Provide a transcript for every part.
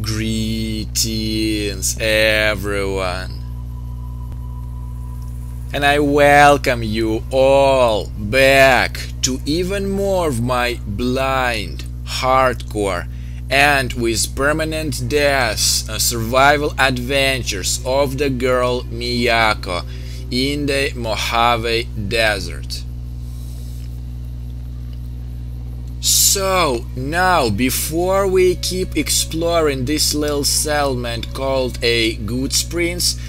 Greetings everyone, and I welcome you all back to even more of my blind, hardcore, and with permanent death survival adventures of the girl Miyako in the Mojave Desert. So now, before we keep exploring this little settlement called a Good Springs,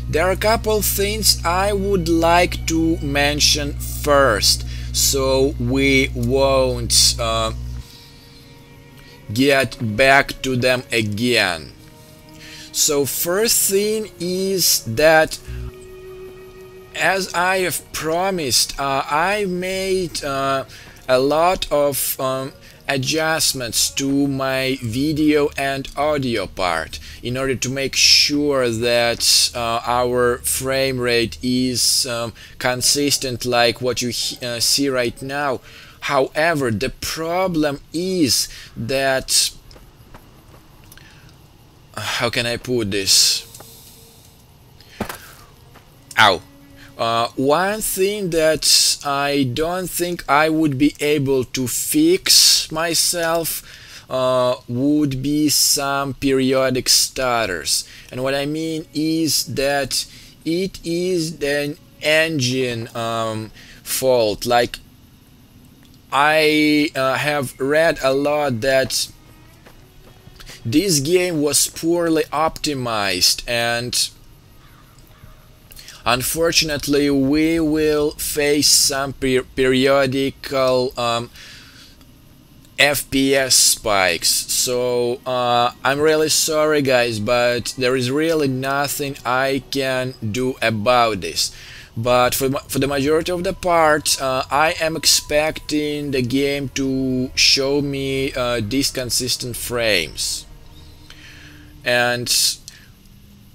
there are a couple things I would like to mention first, so we won't get back to them again. So first thing is that, as I have promised, I made a lot of adjustments to my video and audio part in order to make sure that our frame rate is consistent like what you see right now. However, the problem is that, how can I put this? Ow. One thing that I don't think I would be able to fix myself would be some periodic stutters. And what I mean is that it is an engine fault. Like, I have read a lot that this game was poorly optimized, and unfortunately we will face some periodical FPS spikes. So I'm really sorry guys, but there is really nothing I can do about this. But for the majority of the part, I am expecting the game to show me these consistent frames. And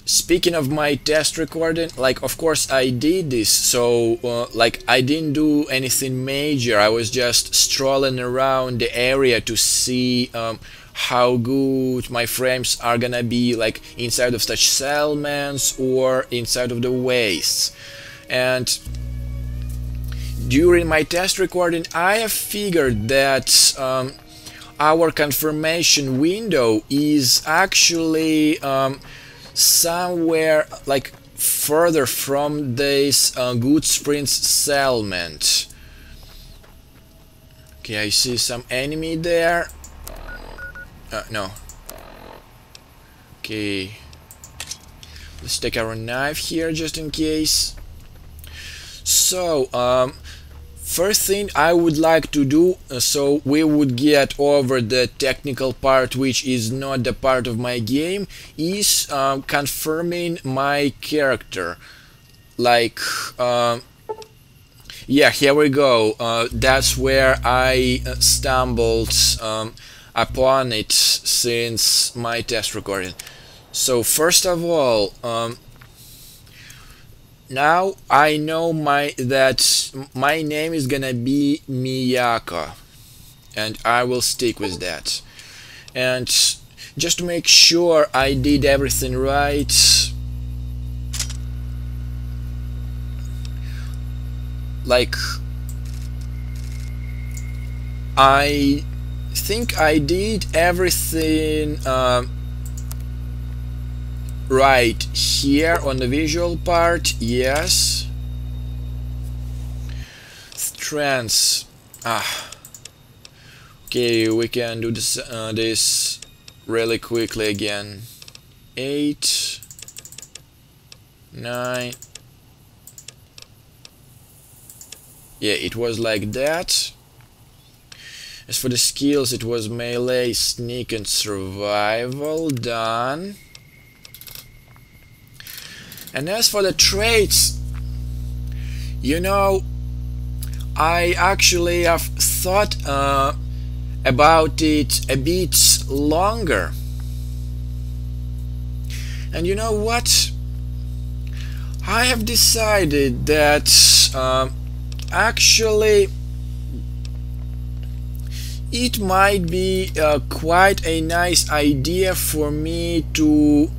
speaking of my test recording, like, of course I did this, so like, I didn't do anything major. I was just strolling around the area to see how good my frames are gonna be, like inside of such settlements or inside of the wastes. And during my test recording, I have figured that our confirmation window is actually somewhere like further from this Good Springs settlement. Okay, I see some enemy there. No. Okay, let's take our knife here just in case. So first thing I would like to do, so we would get over the technical part, which is not the part of my game, is confirming my character. Like, yeah, here we go. That's where I stumbled upon it since my test recording. So first of all, now I know that my name is gonna be Miyako, and I will stick with that. And just to make sure I did everything right, like, I think I did everything right here on the visual part. Yes. Strengths. Okay, we can do this this really quickly again. 8, 9. Yeah, it was like that. As for the skills, it was melee, sneak, and survival. Done. And as for the traits, you know, I actually have thought about it a bit longer. And you know what? I have decided that actually it might be quite a nice idea for me to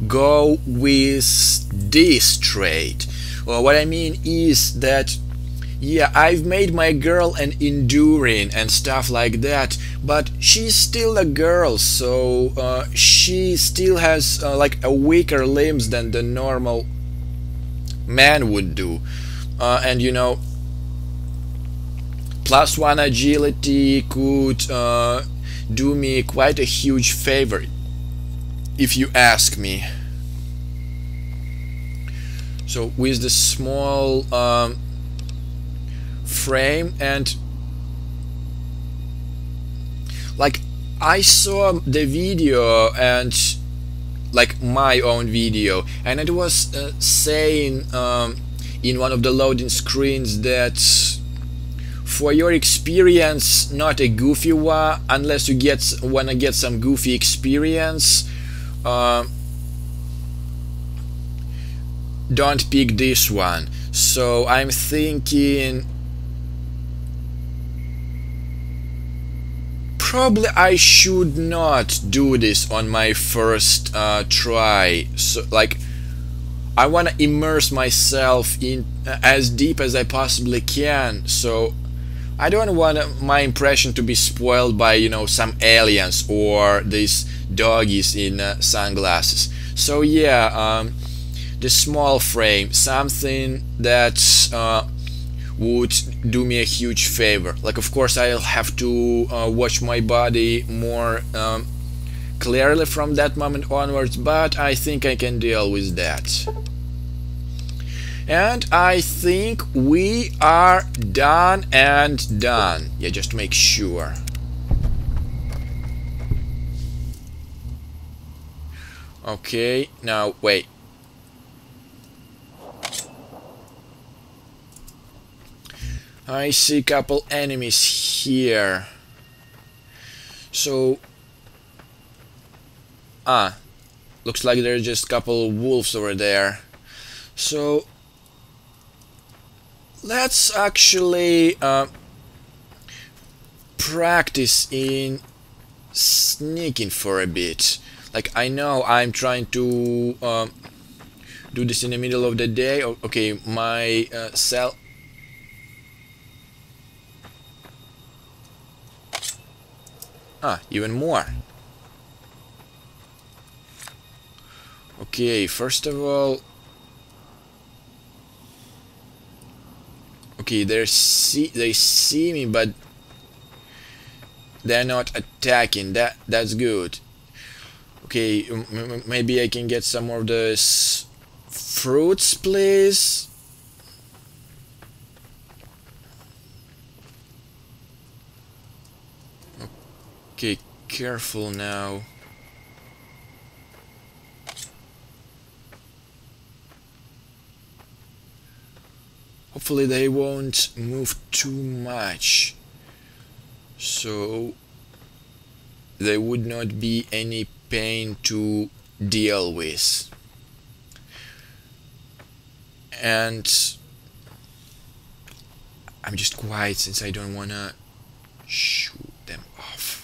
go with this trait. Well, what I mean is that, yeah, I've made my girl an enduring and stuff like that, but she's still a girl, so she still has like a weaker limbs than the normal man would do. And you know, +1 agility could do me quite a huge favor, if you ask me. So with the small frame, and like I saw the video, and like my own video, and it was saying in one of the loading screens that for your experience, not a goofy one, unless you wanna get some goofy experience, don't pick this one. So I'm thinking probably I should not do this on my first try. So like I want to immerse myself in as deep as I possibly can, so I don't want my impression to be spoiled by, you know, some aliens or these doggies in sunglasses. So yeah, the small frame, something that would do me a huge favor. Like, of course, I'll have to watch my body more clearly from that moment onwards, but I think I can deal with that. And I think we are done and done. Yeah, just to make sure. Okay, now wait. I see a couple enemies here. So looks like there's just a couple wolves over there. So let's actually practice in sneaking for a bit. Like, I know I'm trying to do this in the middle of the day. Okay, my cell. Even more. Okay, first of all, okay, they see me, but they're not attacking. That's good. Okay, maybe I can get some of those fruits, please. Okay, careful now. Hopefully they won't move too much, so there would not be any pain to deal with. And I'm just quiet since I don't wanna shoot them off.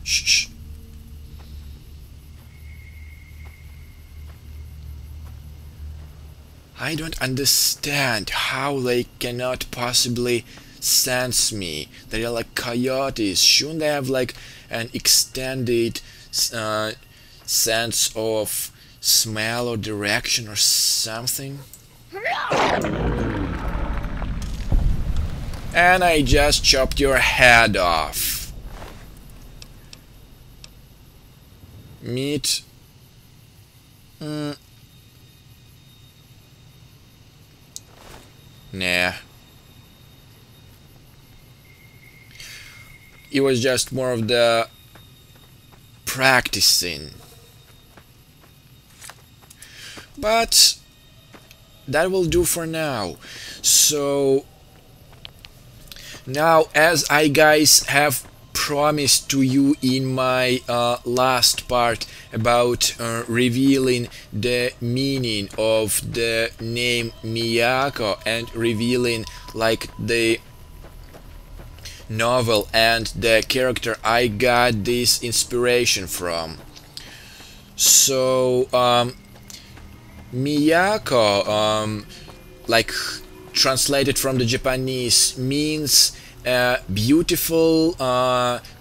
Shh. I don't understand how they cannot possibly sense me. They are like coyotes. Shouldn't they have like an extended sense of smell or direction or something? And I just chopped your head off. Meat. Nah. It was just more of the practicing. But that will do for now. So Now, as I guys have promised to you in my last part about revealing the meaning of the name Miyako and revealing like the novel and the character I got this inspiration from. So Miyako, like translated from the Japanese, means beautiful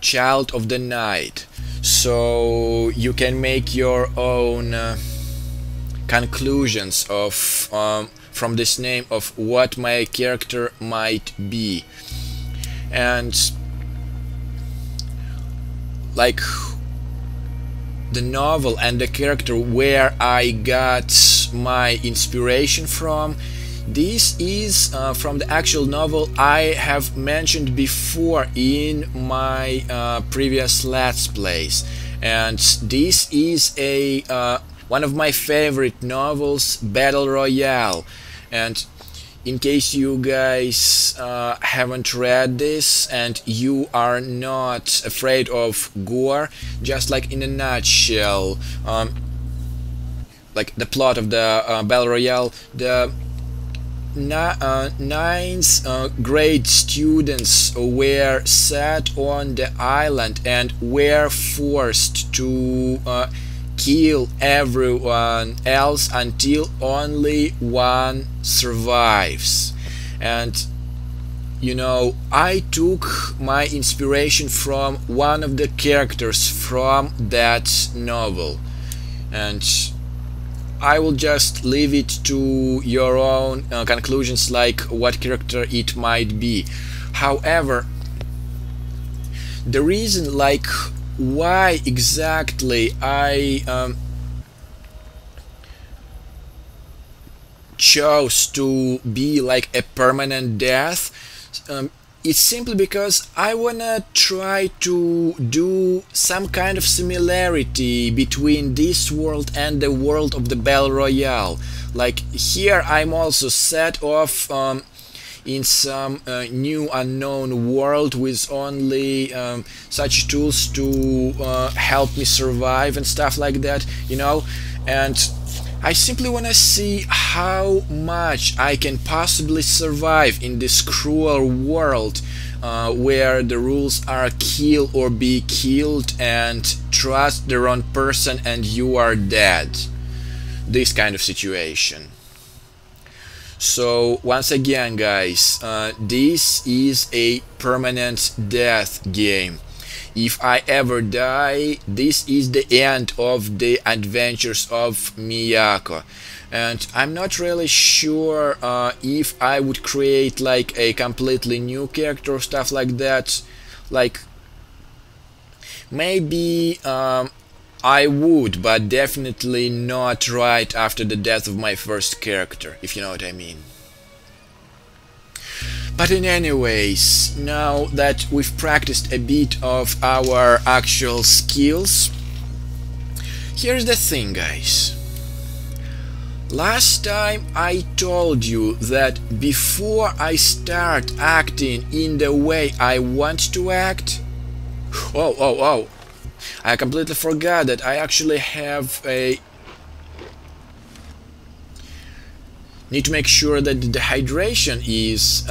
child of the night. So you can make your own conclusions of from this name of what my character might be. And like the novel and the character where I got my inspiration from, this is from the actual novel I have mentioned before in my previous Let's Plays, and this is a one of my favorite novels, Battle Royale. And in case you guys haven't read this and you are not afraid of gore, just like in a nutshell, like the plot of the Battle Royale, the ninth grade students were set on the island and were forced to kill everyone else until only one survives. And you know, I took my inspiration from one of the characters from that novel, and I will just leave it to your own conclusions, like what character it might be. However, the reason like why exactly I chose to be like a permanent death, it's simply because I wanna try to do some kind of similarity between this world and the world of the Battle Royale. Like here I'm also set off in some new unknown world with only such tools to help me survive and stuff like that, you know. And I simply want to see how much I can possibly survive in this cruel world where the rules are kill or be killed and trust the wrong person and you are dead. This kind of situation. So once again guys, this is a permanent death game. If I ever die, this is the end of the adventures of Miyako. And I'm not really sure if I would create like a completely new character or stuff like that. Like maybe I would, but definitely not right after the death of my first character, if you know what I mean. But in anyways, now that we've practiced a bit of our actual skills, here's the thing guys. Last time I told you that before I start acting in the way I want to act... Oh, I completely forgot that I actually have a... Need to make sure that the hydration is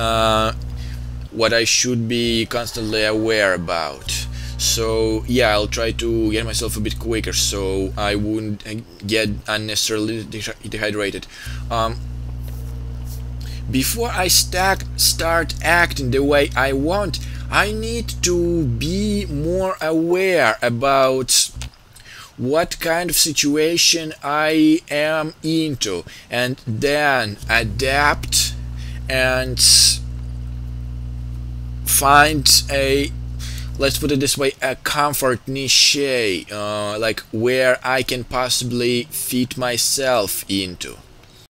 what I should be constantly aware about. So yeah, I'll try to get myself a bit quicker so I wouldn't get unnecessarily dehydrated. Before I start acting the way I want, I need to be more aware about what kind of situation I am into, and then adapt and find a, let's put it this way, a comfort niche, like where I can possibly fit myself into.